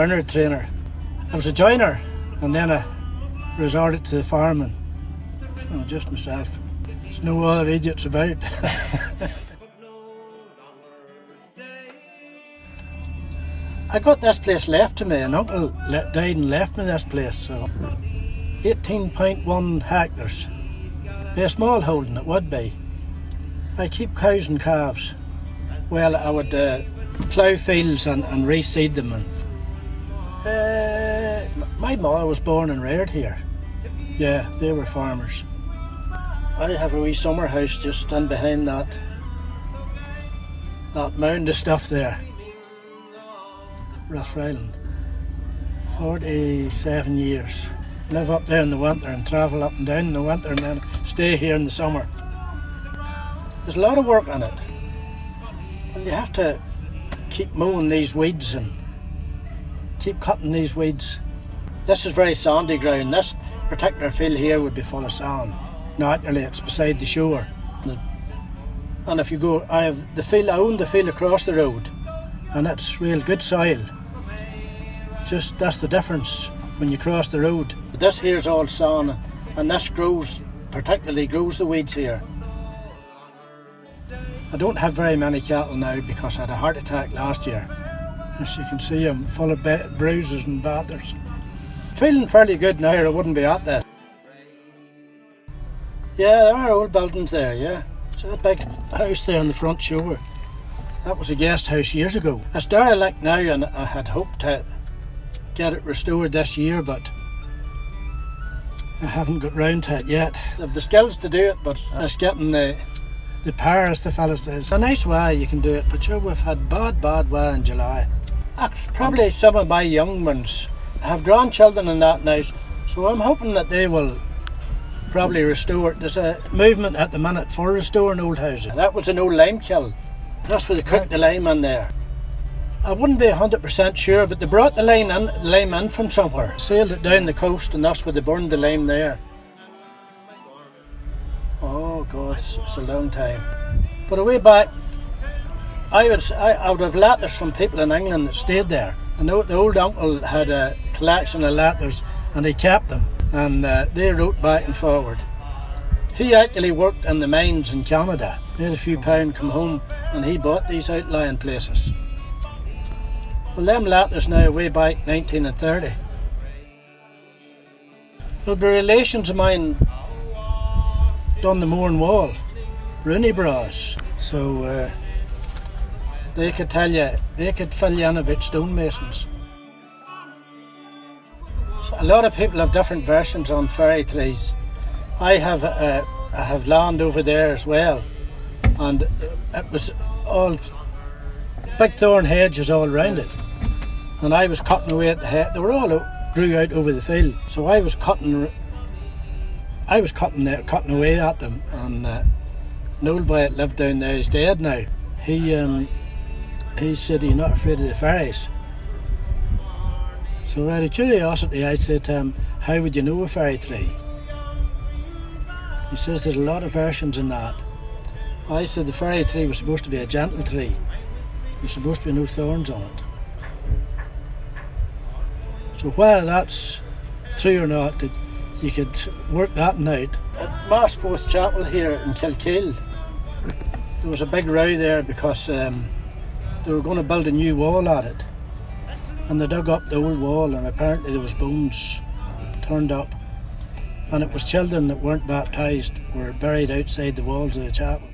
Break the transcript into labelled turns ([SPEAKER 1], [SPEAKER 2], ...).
[SPEAKER 1] Bernard trainer. I was a joiner, and then I resorted to farming. Oh, just myself. There's no other idiots about. I got this place left to me. An uncle died and left me this place, so 18.1 hectares. Be a small holding, it would be. I keep cows and calves. Well, I would plough fields and reseed them. And, my mother was born and reared here. Yeah, they were farmers. I have a wee summer house just in behind that mound of stuff there. Rathriland. 47 years. Live up there in the winter and travel up and down in the winter and then stay here in the summer. There's a lot of work on it. Well, you have to keep mowing these weeds and keep cutting these weeds. This is very sandy ground. This particular field here would be full of sand. Naturally, it's beside the shore. And if you go, I own the field across the road, and it's real good soil. Just that's the difference when you cross the road. But this here's all sand, and this particularly grows the weeds here. I don't have very many cattle now because I had a heart attack last year. As you can see, I'm full of bruises and batters. Feeling fairly good now, or I wouldn't be at this. Yeah, there are old buildings there, yeah. It's a big house there in the front shore. That was a guest house years ago. It's derelict now, and I had hoped to get it restored this year, but I haven't got round to it yet. I have the skills to do it, but it's getting the power, as the fellas say. It's a nice way you can do it, but sure, we've had bad weather in July. Probably some of my young ones have grandchildren and that now, so I'm hoping that they will probably restore it. There's a movement at the minute for restoring old houses. That was an old lime kiln. That's where they cooked the lime in there. I wouldn't be 100% sure, but they brought the lime in from somewhere, sailed it down the coast, and that's where they burned the lime there. Oh God, it's a long time. But a way back, I would have letters from people in England that stayed there. I know the old uncle had a collection of letters and he kept them, and they wrote back and forward. He actually worked in the mines in Canada. He had a few pounds, come home, and he bought these outlying places. Well, them letters now way back 1930. There'll be relations of mine done the Mournes wall, Rooney Bras, so they could tell you, they could fill you in about stonemasons. So a lot of people have different versions on fairy trees. I have land over there as well, and it was all big thorn hedges all round it, and I was cutting away at the head. They were all grew out over the field, so I was cutting away at them, and an old boy that lived down there is dead now. He said, "You're not afraid of the fairies?" So out of curiosity I said to him, "How would you know a fairy tree?" He says, "There's a lot of versions in that." I said the fairy tree was supposed to be a gentle tree. There's supposed to be no thorns on it. So whether that's true or not, you could work that out. At Mass Fourth Chapel here in Kilkeel, there was a big row there because they were going to build a new wall at it. And they dug up the old wall, and apparently there was bones turned up. And it was children that weren't baptised were buried outside the walls of the chapel.